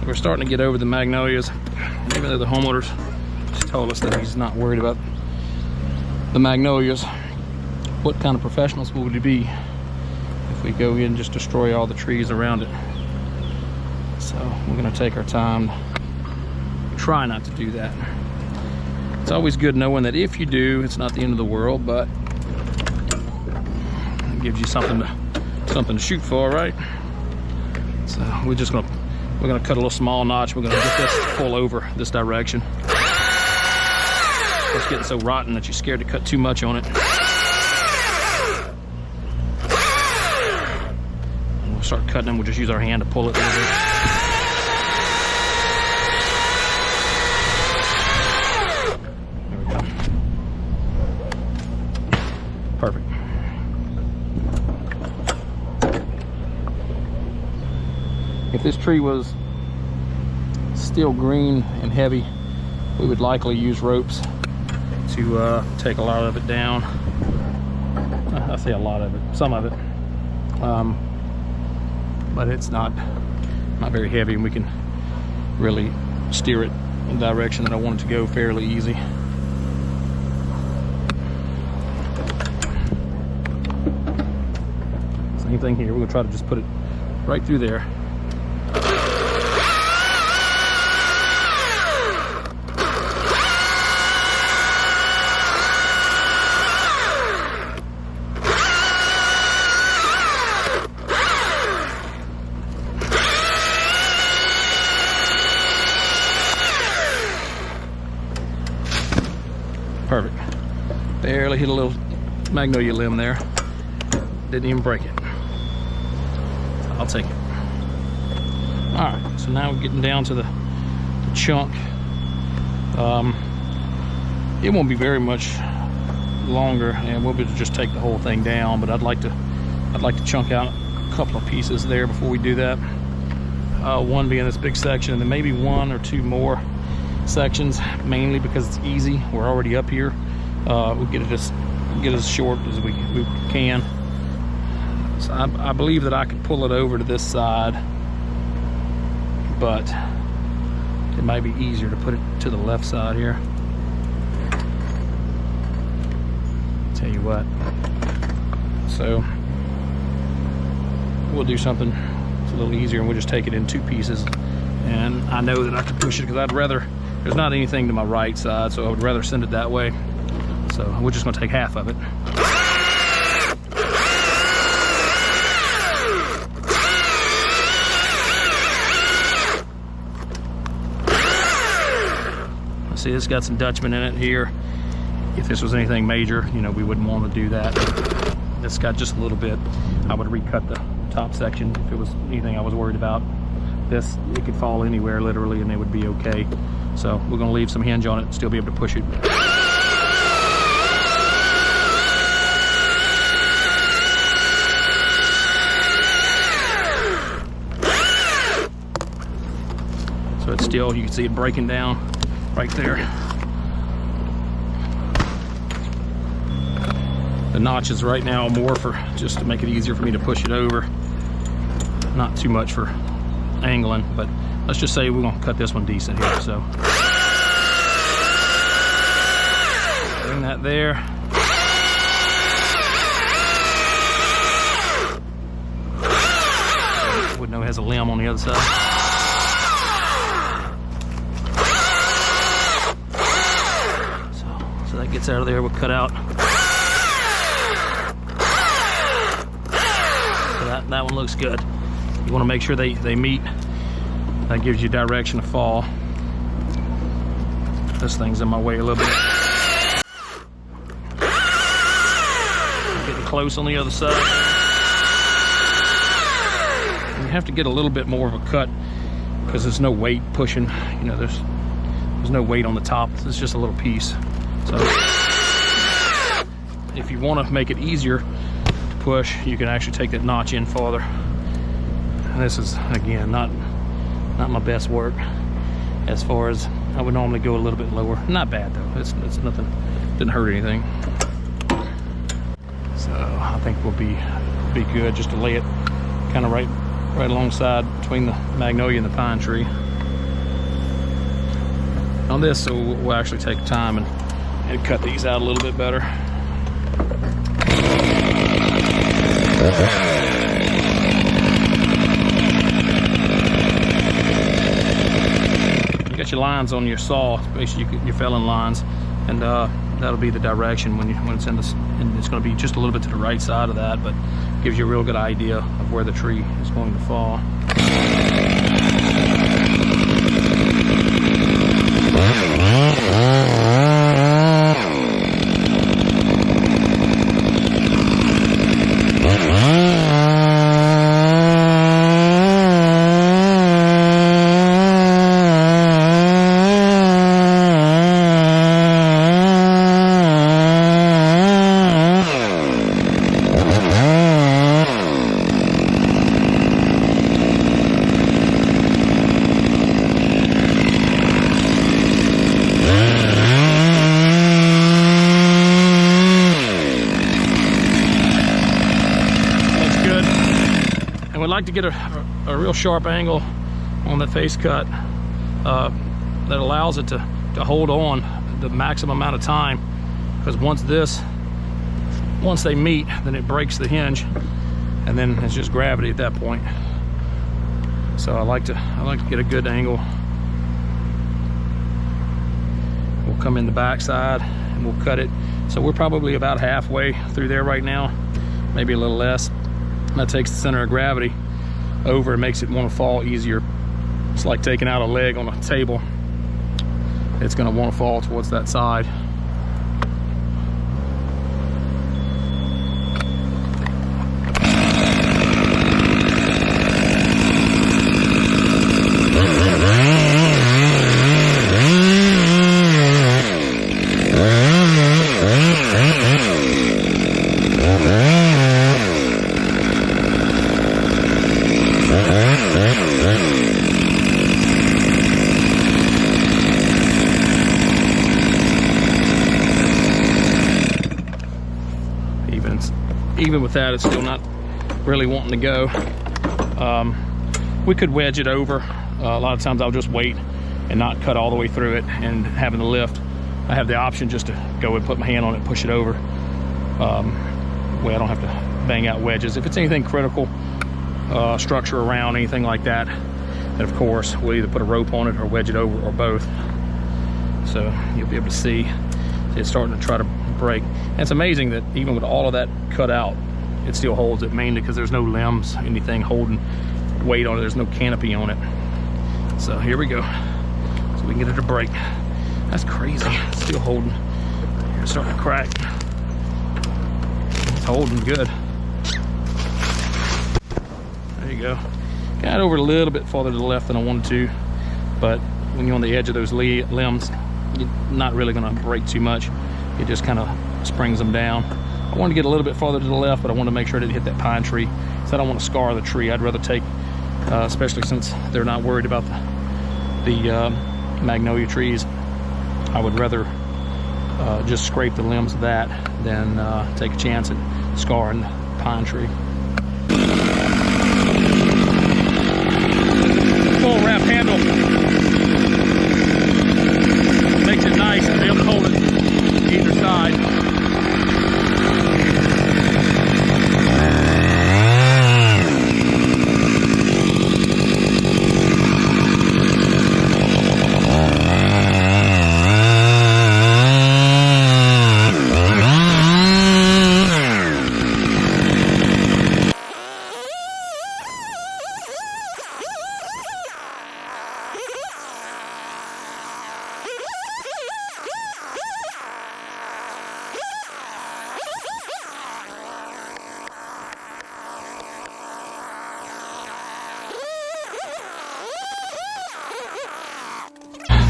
we're starting to get over the magnolias, even though the homeowners just told us that he's not worried about the magnolias. What kind of professionals would we be if we go in and just destroy all the trees around it? So we're going to take our time, try not to do that. It's always good knowing that if you do, it's not the end of the world, but it gives you something to shoot for, right? So we're gonna cut a little small notch. We're gonna get this to pull over this direction. It's getting so rotten that you're scared to cut too much on it. And we'll start cutting them. We'll just use our hand to pull it a little bit. There we go. Perfect. If this tree was still green and heavy, we would likely use ropes to take a lot of it down. I say a lot of it, some of it, but it's not very heavy, and we can really steer it in the direction that I want it to go fairly easy. Same thing here. We're gonna try to just put it right through there. Perfect. Barely hit a little magnolia limb there. Didn't even break it. I'll take it. All right, so now we're getting down to the chunk. It won't be very much longer, and we'll be able to just take the whole thing down. But I'd like to chunk out a couple of pieces there before we do that. One being this big section, and then maybe one or two more sections, mainly because it's easy. We're already up here. We'll get it as short as we can. So I believe that I could pull it over to this side, but it might be easier to put it to the left side here. Tell you what. So we'll do something that's a little easier, and we'll just take it in two pieces. And I know that I can push it because there's not anything to my right side, so I would rather send it that way. So we're just gonna take half of it. See, it's got some Dutchman in it here. If this was anything major, you know, we wouldn't want to do that. It's got just a little bit. I would recut the top section if it was anything I was worried about. This, it could fall anywhere literally and it would be okay. So we're gonna leave some hinge on it and still be able to push it. So it's still, you can see it breaking down right there. The notches right now are more for just to make it easier for me to push it over. Not too much for angling, but let's just say we're gonna cut this one decent here. So bring that there. Wouldn't know it has a limb on the other side. So that gets out of there. We'll cut out. So that one looks good. You want to make sure they meet. That gives you direction to fall. This thing's in my way a little bit. Getting close on the other side. And you have to get a little bit more of a cut because there's no weight pushing. You know, there's no weight on the top. It's just a little piece. So if you want to make it easier to push, you can actually take that notch in farther. And this is, again, not my best work as far as I would normally go a little bit lower. Not bad though. It's nothing, didn't hurt anything. So I think we'll be good just to lay it kind of right alongside between the magnolia and the pine tree. on this, so we'll actually take time and cut these out a little bit better. You got your lines on your saw, basically your felon lines, and that'll be the direction when it's in this, and it's going to be just a little bit to the right side of that, but gives you a real good idea of where the tree is going to fall. Would like to get a real sharp angle on the face cut that allows it to hold on the maximum amount of time, because once they meet, then it breaks the hinge, and then it's just gravity at that point. So I like to get a good angle. We'll come in the back side and we'll cut it. So we're probably about halfway through there right now, maybe a little less. That takes the center of gravity over and makes it want to fall easier. It's like taking out a leg on a table. It's going to want to fall towards that side. Even with that, it's still not really wanting to go. We could wedge it over. A lot of times I'll just wait and not cut all the way through it, and having the lift, I have the option just to go and put my hand on it and push it over. Way I don't have to bang out wedges. If it's anything critical, structure around, anything like that, then of course we'll either put a rope on it or wedge it over, or both. So you'll be able to see it's starting to try to break. And it's amazing that even with all of that cut out, it still holds it, mainly because there's no limbs, anything holding weight on it. There's no canopy on it. So here we go. So we can get it to break. That's crazy. It's still holding. It's starting to crack. It's holding good. There you go. Got over a little bit farther to the left than I wanted to, but when you're on the edge of those limbs, you're not really going to break too much. It just kind of springs them down. I wanted to get a little bit farther to the left, but I wanted to make sure I didn't hit that pine tree, so I don't want to scar the tree. I'd rather take, especially since they're not worried about the magnolia trees, I would rather just scrape the limbs of that than take a chance at scarring the pine tree. Full wrap handle makes it nice to be able to hold it either side.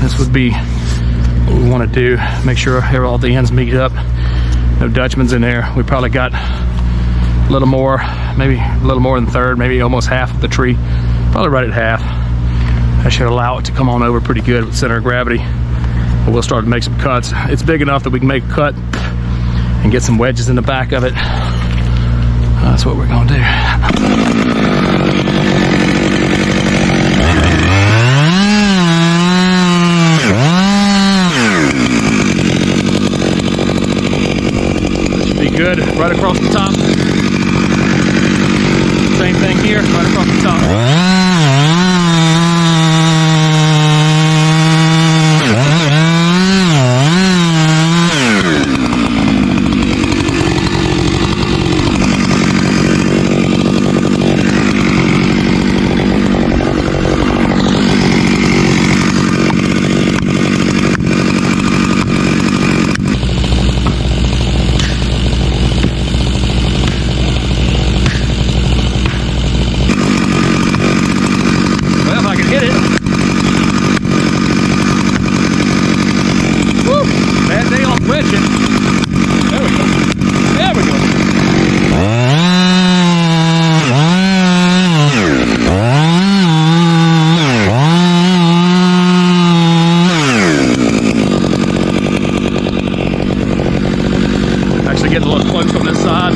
This would be what we want to do. Make sure all the ends meet up. No Dutchman's in there. We probably got a little more, maybe a little more than a third, maybe almost half of the tree. Probably right at half. That should allow it to come on over pretty good with center of gravity. But we'll start to make some cuts. It's big enough that we can make a cut and get some wedges in the back of it. That's what we're gonna do. right across the top. Same thing here, right across the top. Getting a little close on this side.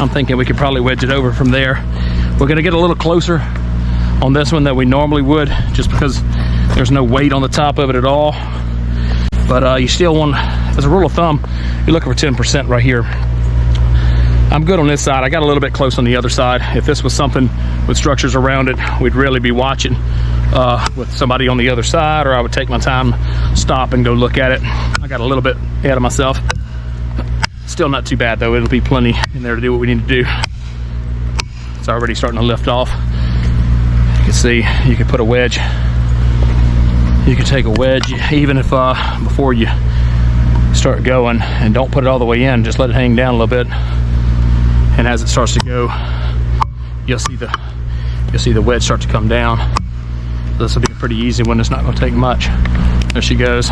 I'm thinking we could probably wedge it over from there. We're gonna get a little closer on this one than we normally would, just because there's no weight on the top of it at all. But you still want, as a rule of thumb, you're looking for 10% right here. I'm good on this side. I got a little bit close on the other side. If this was something with structures around it, we'd really be watching with somebody on the other side, or I would take my time, stop and go look at it. I got a little bit ahead of myself. Still not too bad though. It'll be plenty in there to do what we need to do. It's already starting to lift off. You can see, you can put a wedge. You can take a wedge, even if before you start going, and don't put it all the way in, just let it hang down a little bit. And as it starts to go, you'll see the wedge start to come down. This will be a pretty easy one. It's not going to take much. There she goes.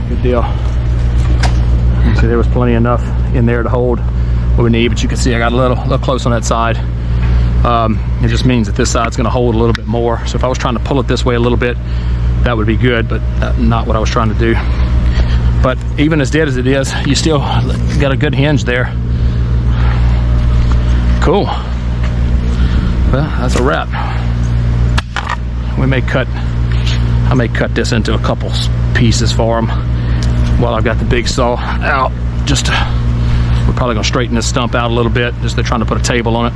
Good deal. You see, there was plenty enough in there to hold what we need, but you can see I got a little close on that side. It just means that this side's going to hold a little bit more. So if I was trying to pull it this way a little bit, that would be good, but not what I was trying to do. But even as dead as it is, you still got a good hinge there. Cool. Well, that's a wrap. I may cut this into a couple pieces for them while I've got the big saw out. We're probably going to straighten this stump out a little bit, just they're trying to put a table on it.